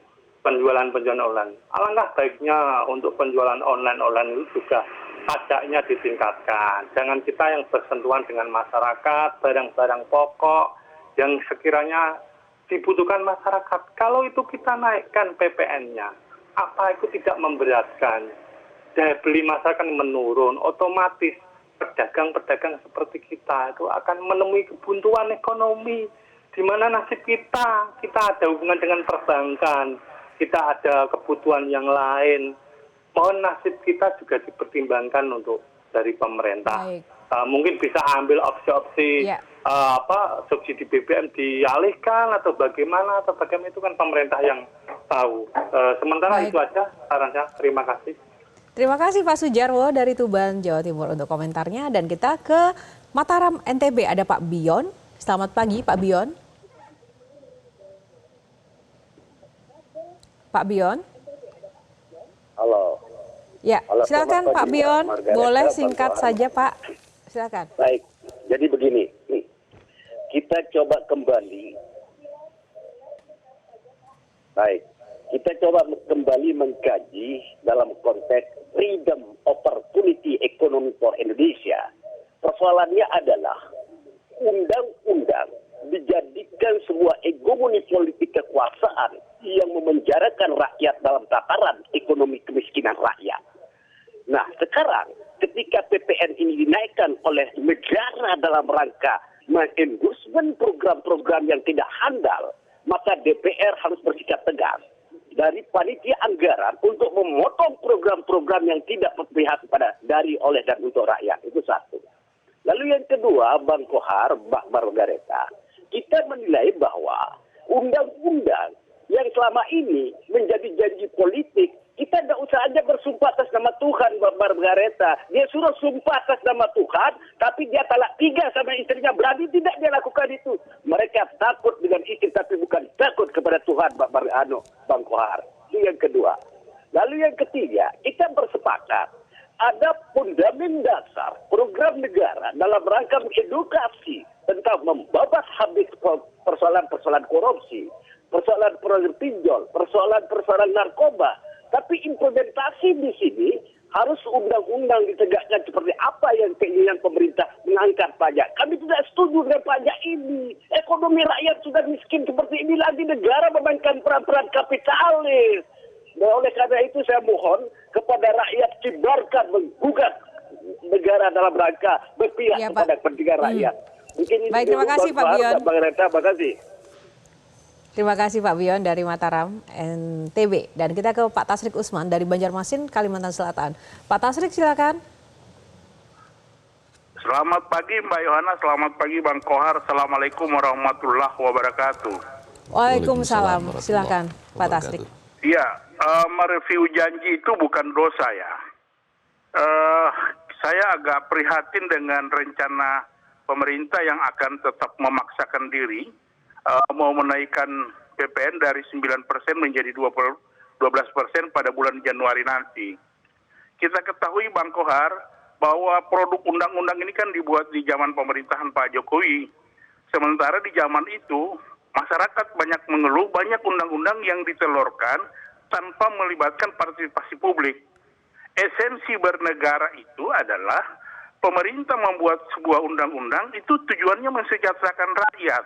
penjualan online. Alangkah baiknya untuk penjualan online itu juga pajaknya ditingkatkan. Jangan kita yang bersentuhan dengan masyarakat, barang-barang pokok yang sekiranya dibutuhkan masyarakat. Kalau itu kita naikkan PPN-nya, apa itu tidak memberatkan? Daya beli masyarakat menurun, otomatis pedagang-pedagang seperti kita itu akan menemui kebuntuan ekonomi. Di mana nasib kita ada hubungan dengan perbankan, kita ada kebutuhan yang lain. Mohon nasib kita juga dipertimbangkan untuk dari pemerintah. Mungkin bisa ambil opsi-opsi subsidi BBM dialihkan atau bagaimana itu kan pemerintah yang tahu. Sementara itu aja saran saya. Terima kasih. Terima kasih Pak Sujarwo dari Tuban, Jawa Timur untuk komentarnya. Dan kita ke Mataram, NTB. Ada Pak Bion. Selamat pagi Pak Bion. Pak Bion. Halo. Ya, Halo, silakan Pak Bion. Boleh singkat saja Pak. Silakan. Baik, jadi begini. Kita coba kembali. Baik, kita coba kembali mengkaji dalam konteks freedom opportunity economy for Indonesia. Persoalannya adalah undang-undang dijadikan sebuah hegemoni politik kekuasaan yang memenjarakan rakyat dalam tataran ekonomi kemiskinan rakyat. Nah, sekarang ketika PPN ini dinaikkan oleh negara dalam rangka mengendorsemen program-program yang tidak handal, maka DPR harus bersikap tegas dari panitia anggaran untuk memotong program-program yang tidak berpihak kepada dari, oleh, dan untuk rakyat. Itu satu. Lalu yang kedua, Bang Kohar, Mbak Margareta, kita menilai bahwa undang-undang yang selama ini menjadi janji politik, kita tidak usah aja bersumpah atas nama Tuhan, Mbak Margareta. Dia suruh sumpah atas nama Tuhan, tapi dia talak 3 sama istrinya. Berani tidak dia lakukan itu? Mereka takut dengan istri, tapi bukan takut kepada Tuhan, Bang Kohar. Itu yang kedua. Lalu yang ketiga, kita bersepakat ada fundament dasar program negara dalam rangka mengedukasi tentang membabat habis persoalan-persoalan korupsi, persoalan-persoalan pinjol, persoalan-persoalan narkoba. Tapi implementasi di sini harus undang-undang ditegakkan seperti apa yang keinginan pemerintah mengangkat pajak. Kami tidak setuju dengan pajak ini. Ekonomi rakyat sudah miskin seperti ini lagi, negara memainkan peran-peran kapitalis. Dan oleh karena itu saya mohon kepada rakyat kibarkan menggugat negara dalam rangka berpihak kepada kepentingan rakyat. Mungkin ini. Baik, terima kasih Pak Bion. Terima kasih. Terima kasih Pak Bion dari Mataram, NTB. Dan kita ke Pak Tasrik Usman dari Banjarmasin, Kalimantan Selatan. Pak Tasrik, silakan. Selamat pagi Mbak Yohana, selamat pagi Bang Kohar. Assalamualaikum warahmatullahi wabarakatuh. Waalaikumsalam. Silakan Pak Tasrik. Iya, mereview janji itu bukan dosa ya. Saya agak prihatin dengan rencana pemerintah yang akan tetap memaksakan diri mau menaikkan PPN dari 9% menjadi 12% pada bulan Januari nanti. Kita ketahui Bang Kohar bahwa produk undang-undang ini kan dibuat di zaman pemerintahan Pak Jokowi. Sementara di zaman itu masyarakat banyak mengeluh, banyak undang-undang yang ditelurkan tanpa melibatkan partisipasi publik. Esensi bernegara itu adalah pemerintah membuat sebuah undang-undang itu tujuannya mensejahterakan rakyat.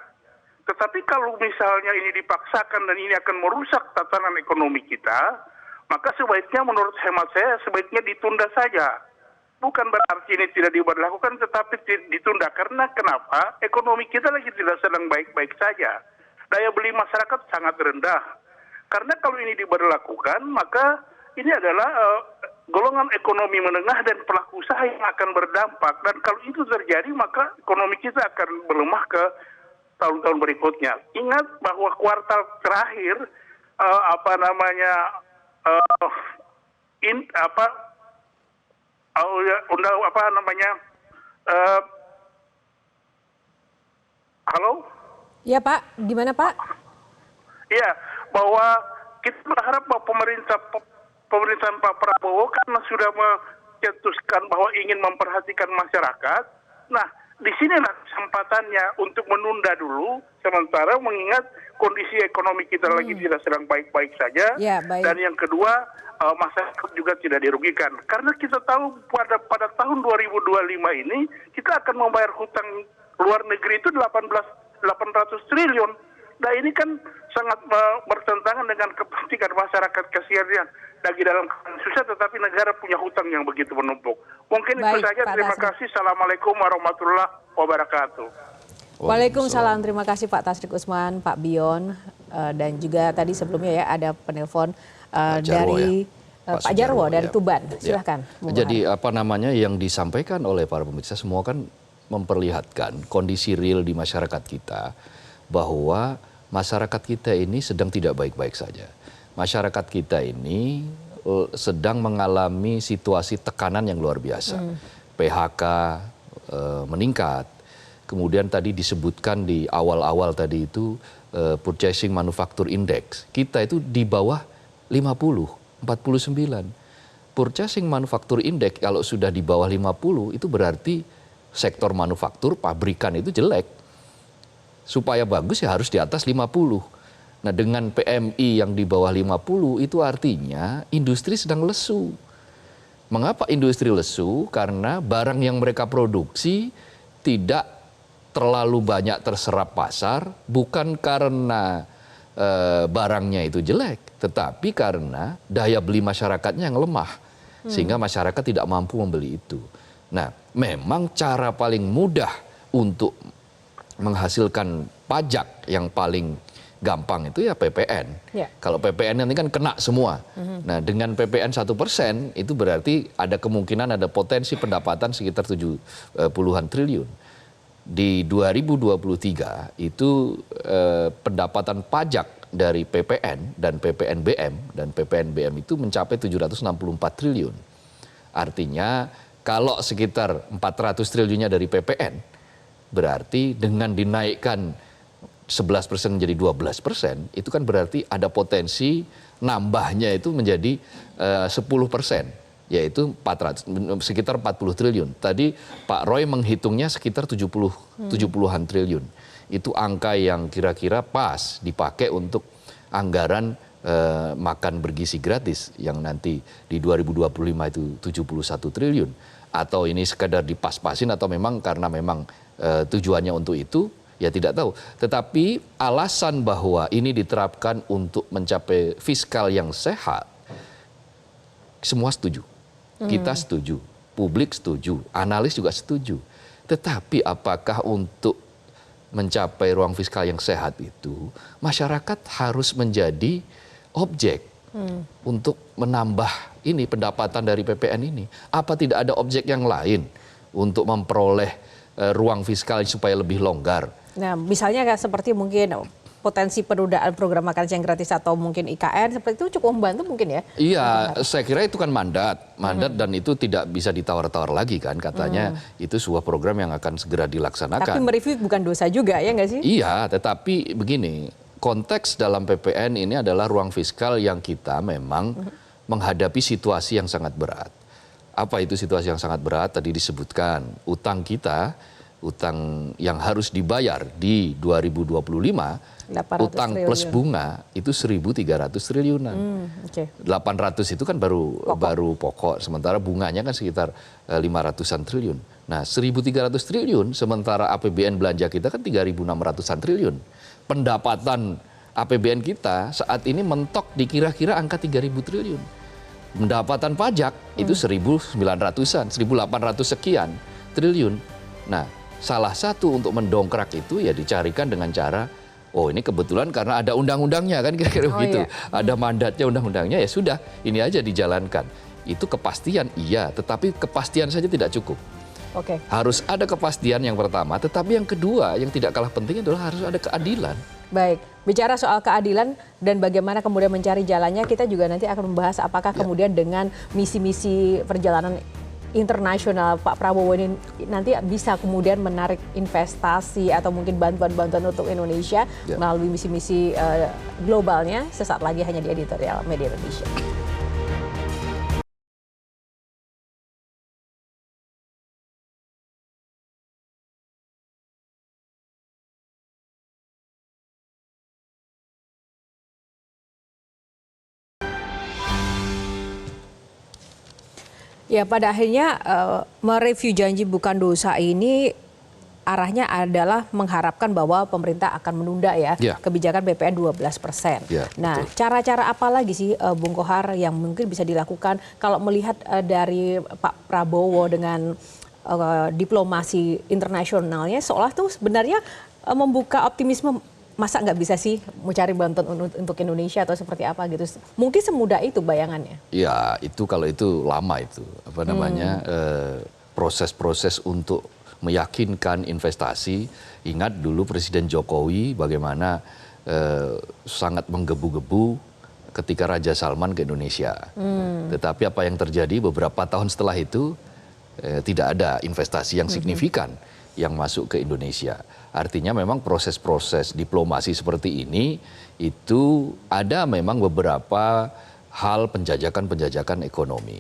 Tetapi kalau misalnya ini dipaksakan dan ini akan merusak tatanan ekonomi kita, maka sebaiknya menurut hemat saya sebaiknya ditunda saja. Bukan berarti ini tidak diberlakukan, tetapi ditunda. Karena kenapa? Ekonomi kita lagi tidak sedang baik-baik saja. Daya beli masyarakat sangat rendah. Karena kalau ini diberlakukan, maka ini adalah golongan ekonomi menengah dan pelaku usaha yang akan berdampak. Dan kalau itu terjadi, maka ekonomi kita akan melemah ke tahun-tahun berikutnya. Ingat bahwa kuartal terakhir halo? Ya Pak, gimana Pak? Iya, bahwa kita berharap bahwa pemerintahan Pak Prabowo karena sudah mencetuskan bahwa ingin memperhatikan masyarakat. Nah, di sinilah kesempatannya untuk menunda dulu, sementara mengingat kondisi ekonomi kita lagi tidak sedang baik-baik saja. Ya, baik. Dan yang kedua, masyarakat juga tidak dirugikan. Karena kita tahu pada tahun 2025 ini, kita akan membayar hutang luar negeri itu 800 triliun. Nah ini kan sangat bertentangan dengan kepentingan masyarakat, kasihan lagi dalam susah, tetapi negara punya hutang yang begitu menumpuk. Mungkin itu saja. Terima kasih. Assalamualaikum warahmatullahi wabarakatuh. Waalaikumsalam. Terima kasih Pak Tasrik Usman, Pak Bion, dan juga tadi sebelumnya ya ada penelpon dari Pak Jarwo dari Tuban. Silahkan. Ya. Jadi apa namanya yang disampaikan oleh para pemirsa semua kan memperlihatkan kondisi real di masyarakat kita, bahwa masyarakat kita ini sedang tidak baik-baik saja. Masyarakat kita ini sedang mengalami situasi tekanan yang luar biasa. PHK meningkat. Kemudian tadi disebutkan di awal-awal tadi itu Purchasing Manufacture Index. Kita itu di bawah 50, 49. Purchasing Manufacture Index kalau sudah di bawah 50 itu berarti sektor manufaktur, pabrikan itu jelek. Supaya bagus ya harus di atas 50. Nah dengan PMI yang di bawah 50 itu artinya industri sedang lesu. Mengapa industri lesu? Karena barang yang mereka produksi tidak terlalu banyak terserap pasar, bukan karena barangnya itu jelek, tetapi karena daya beli masyarakatnya yang lemah. Sehingga masyarakat tidak mampu membeli itu. Nah memang cara paling mudah untuk menghasilkan pajak yang paling gampang itu ya PPN. Ya. Kalau PPN ini kan kena semua. Nah dengan PPN 1% itu berarti ada kemungkinan ada potensi pendapatan sekitar 70-an triliun. Di 2023 itu pendapatan pajak dari PPN dan PPNBM dan PPNBM itu mencapai 764 triliun. Artinya kalau sekitar 400 triliunnya dari PPN, berarti dengan dinaikkan 11% menjadi 12%, itu kan berarti ada potensi nambahnya itu menjadi 10%, yaitu sekitar 40 triliun. Tadi Pak Roy menghitungnya sekitar 70-an triliun. Itu angka yang kira-kira pas dipakai untuk anggaran makan bergizi gratis yang nanti di 2025 itu 71 triliun. Atau ini sekadar dipas-pasin atau memang karena memang tujuannya untuk itu, ya tidak tahu. Tetapi alasan bahwa ini diterapkan untuk mencapai fiskal yang sehat, semua setuju. Kita setuju, publik setuju, analis juga setuju. Tetapi apakah untuk mencapai ruang fiskal yang sehat itu, masyarakat harus menjadi objek untuk menambah ini pendapatan dari PPN ini? Apa tidak ada objek yang lain untuk memperoleh ruang fiskal supaya lebih longgar? Nah, misalnya seperti mungkin potensi penundaan program makan siang gratis atau mungkin IKN, seperti itu cukup membantu mungkin ya? Iya, saya kira itu kan mandat dan itu tidak bisa ditawar-tawar lagi kan, katanya itu sebuah program yang akan segera dilaksanakan. Tapi mereview bukan dosa juga ya nggak sih? Iya, tetapi begini, konteks dalam PPN ini adalah ruang fiskal yang kita memang menghadapi situasi yang sangat berat. Apa itu situasi yang sangat berat? Tadi disebutkan utang kita utang yang harus dibayar di 2025, 800 utang triliun. plus bunga itu 1.300 triliunan. 800 itu kan baru pokok, sementara bunganya kan sekitar 500-an triliun. Nah, 1.300 triliun, sementara APBN belanja kita kan 3.600-an triliun. Pendapatan APBN kita saat ini mentok di kira-kira angka 3.000 triliun. Pendapatan pajak itu 1.900-an, 1.800 sekian triliun. Nah, salah satu untuk mendongkrak itu ya dicarikan dengan cara, oh ini kebetulan karena ada undang-undangnya kan kira-kira begitu. Iya. Ada mandatnya undang-undangnya, ya sudah ini aja dijalankan. Itu kepastian iya, tetapi kepastian saja tidak cukup. Oke. Harus ada kepastian yang pertama, tetapi yang kedua yang tidak kalah penting adalah harus ada keadilan. Baik, bicara soal keadilan dan bagaimana kemudian mencari jalannya, kita juga nanti akan membahas apakah kemudian dengan misi-misi perjalanan internasional Pak Prabowo ini nanti bisa kemudian menarik investasi atau mungkin bantuan-bantuan untuk Indonesia melalui misi-misi globalnya. Sesaat lagi hanya di Editorial Media Indonesia. Ya, pada akhirnya mereview janji bukan dosa ini arahnya adalah mengharapkan bahwa pemerintah akan menunda kebijakan PPN 12%. Nah, cara-cara apa lagi sih Bung Kohar yang mungkin bisa dilakukan kalau melihat dari Pak Prabowo dengan diplomasi internasionalnya seolah tuh sebenarnya membuka optimisme. Masa nggak bisa sih mencari bantuan untuk Indonesia atau seperti apa gitu? Mungkin semudah itu bayangannya. Ya itu kalau itu lama itu apa namanya proses-proses untuk meyakinkan investasi. Ingat dulu Presiden Jokowi bagaimana sangat menggebu-gebu ketika Raja Salman ke Indonesia. Tetapi apa yang terjadi beberapa tahun setelah itu tidak ada investasi yang signifikan yang masuk ke Indonesia. Artinya memang proses-proses diplomasi seperti ini itu ada memang beberapa hal penjajakan ekonomi.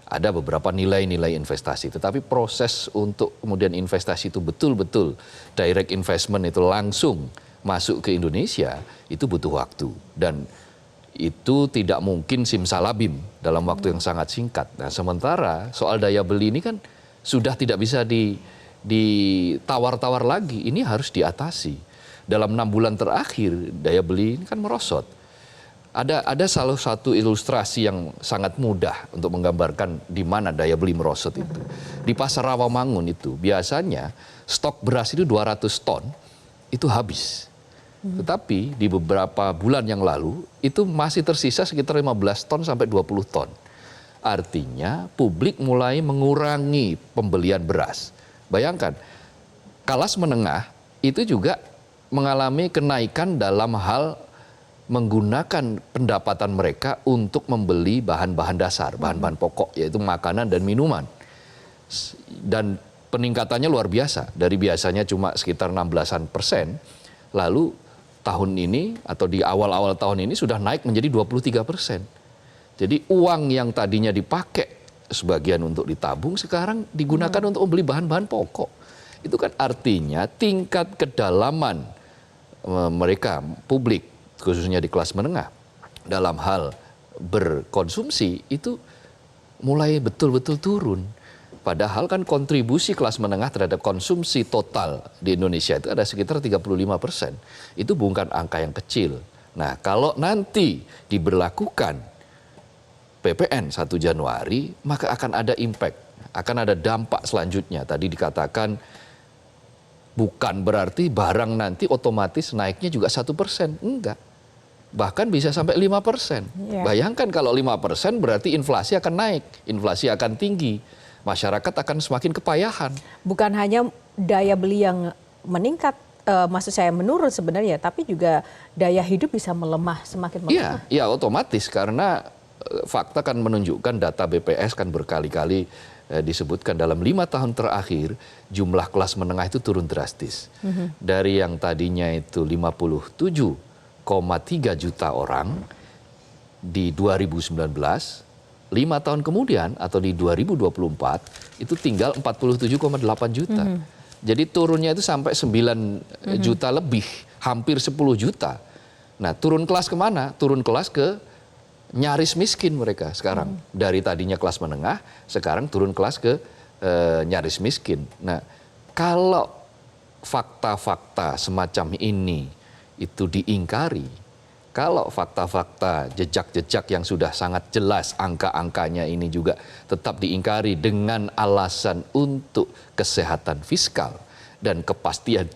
Ada beberapa nilai-nilai investasi, tetapi proses untuk kemudian investasi itu betul-betul direct investment itu langsung masuk ke Indonesia itu butuh waktu. Dan itu tidak mungkin simsalabim dalam waktu yang sangat singkat. Nah, sementara soal daya beli ini kan sudah tidak bisa ditawar-tawar lagi, ini harus diatasi. Dalam 6 bulan terakhir daya beli ini kan merosot. Ada salah satu ilustrasi yang sangat mudah untuk menggambarkan di mana daya beli merosot itu. Di Pasar Rawamangun itu biasanya stok beras itu 200 ton itu habis. Tetapi di beberapa bulan yang lalu itu masih tersisa sekitar 15 ton sampai 20 ton. Artinya publik mulai mengurangi pembelian beras. Bayangkan, kelas menengah itu juga mengalami kenaikan dalam hal menggunakan pendapatan mereka untuk membeli bahan-bahan dasar, bahan-bahan pokok, yaitu makanan dan minuman. Dan peningkatannya luar biasa, dari biasanya cuma sekitar 16%, lalu tahun ini atau di awal-awal tahun ini sudah naik menjadi 23%. Jadi uang yang tadinya dipakai sebagian untuk ditabung sekarang digunakan untuk membeli bahan-bahan pokok. Itu kan artinya tingkat kedalaman mereka publik khususnya di kelas menengah dalam hal berkonsumsi itu mulai betul-betul turun. Padahal kan kontribusi kelas menengah terhadap konsumsi total di Indonesia itu ada sekitar 35%. Itu bukan angka yang kecil. Nah, kalau nanti diberlakukan PPN 1 Januari, maka akan ada impact, akan ada dampak selanjutnya. Tadi dikatakan bukan berarti barang nanti otomatis naiknya juga 1%, enggak. Bahkan bisa sampai 5%. Bayangkan kalau 5% berarti inflasi akan naik, inflasi akan tinggi, masyarakat akan semakin kepayahan. Bukan hanya daya beli yang meningkat, maksud saya menurun sebenarnya, tapi juga daya hidup bisa melemah, semakin melemah. Iya, otomatis karena fakta kan menunjukkan data BPS kan berkali-kali disebutkan dalam 5 tahun terakhir jumlah kelas menengah itu turun drastis. Dari yang tadinya itu 57,3 juta orang di 2019, 5 tahun kemudian atau di 2024 itu tinggal 47,8 juta. Jadi turunnya itu sampai 9 juta lebih, hampir 10 juta. Nah, turun kelas kemana? Turun kelas ke nyaris miskin mereka sekarang. Dari tadinya kelas menengah, sekarang turun kelas ke nyaris miskin. Nah, kalau fakta-fakta semacam ini itu diingkari, kalau fakta-fakta jejak-jejak yang sudah sangat jelas angka-angkanya ini juga tetap diingkari dengan alasan untuk kesehatan fiskal dan kepastian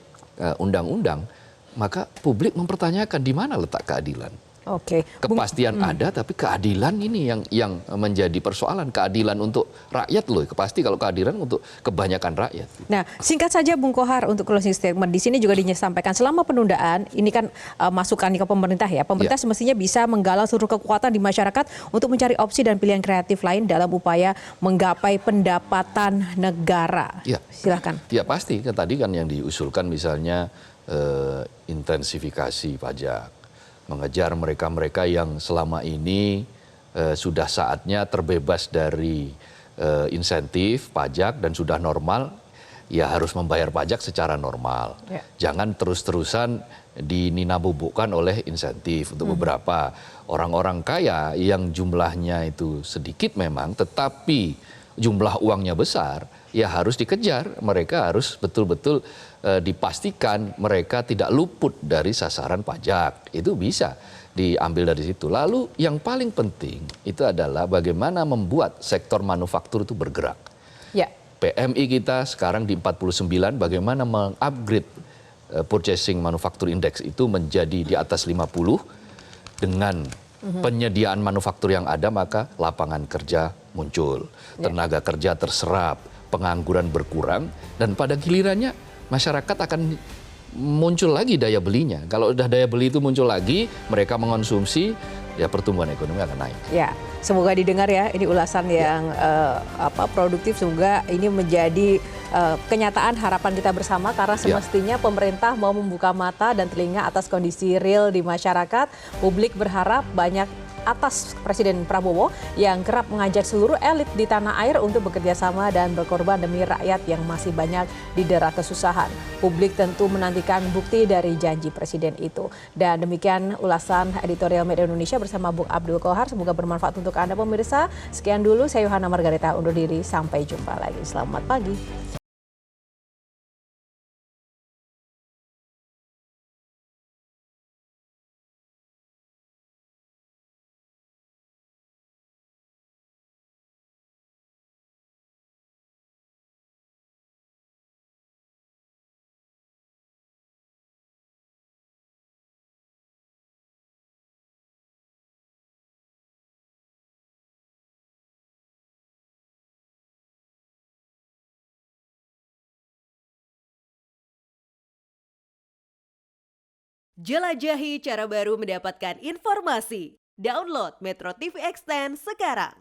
undang-undang, maka publik mempertanyakan di mana letak keadilan. Oke. Kepastian ada, tapi keadilan ini yang menjadi persoalan. Keadilan untuk rakyat loh, pasti kalau keadilan untuk kebanyakan rakyat. Nah, singkat saja Bung Kohar untuk closing statement. Di sini juga disampaikan selama penundaan, ini kan masukan ke pemerintah ya. Pemerintah semestinya bisa menggalang seluruh kekuatan di masyarakat untuk mencari opsi dan pilihan kreatif lain dalam upaya menggapai pendapatan negara. Ya. Silakan. Ya pasti, tadi kan yang diusulkan misalnya intensifikasi pajak. Mengejar mereka-mereka yang selama ini sudah saatnya terbebas dari insentif pajak dan sudah normal, ya harus membayar pajak secara normal. Ya. Jangan terus-terusan dininabobokan oleh insentif untuk beberapa orang-orang kaya yang jumlahnya itu sedikit memang, tetapi jumlah uangnya besar, ya harus dikejar. Mereka harus betul-betul dipastikan mereka tidak luput dari sasaran pajak. Itu bisa diambil dari situ. Lalu yang paling penting itu adalah bagaimana membuat sektor manufaktur itu bergerak. Ya. PMI kita sekarang di 49, bagaimana mengupgrade Purchasing Manufacture Index itu menjadi di atas 50 dengan penyediaan manufaktur yang ada, maka lapangan kerja muncul, tenaga kerja terserap, pengangguran berkurang, dan pada gilirannya masyarakat akan muncul lagi daya belinya. Kalau udah daya beli itu muncul lagi, mereka mengonsumsi, ya pertumbuhan ekonomi akan naik. Ya, semoga didengar ya. Ini ulasan yang produktif. Semoga ini menjadi kenyataan harapan kita bersama, karena semestinya pemerintah mau membuka mata dan telinga atas kondisi real di masyarakat. Publik berharap banyak atas Presiden Prabowo yang kerap mengajak seluruh elit di tanah air untuk bekerja sama dan berkorban demi rakyat yang masih banyak didera kesusahan. Publik tentu menantikan bukti dari janji Presiden itu. Dan demikian ulasan editorial Media Indonesia bersama Bung Abdul Kohar. Semoga bermanfaat untuk Anda pemirsa. Sekian dulu, saya Yohana Margareta undur diri. Sampai jumpa lagi. Selamat pagi. Jelajahi cara baru mendapatkan informasi. Download Metro TV Extend sekarang.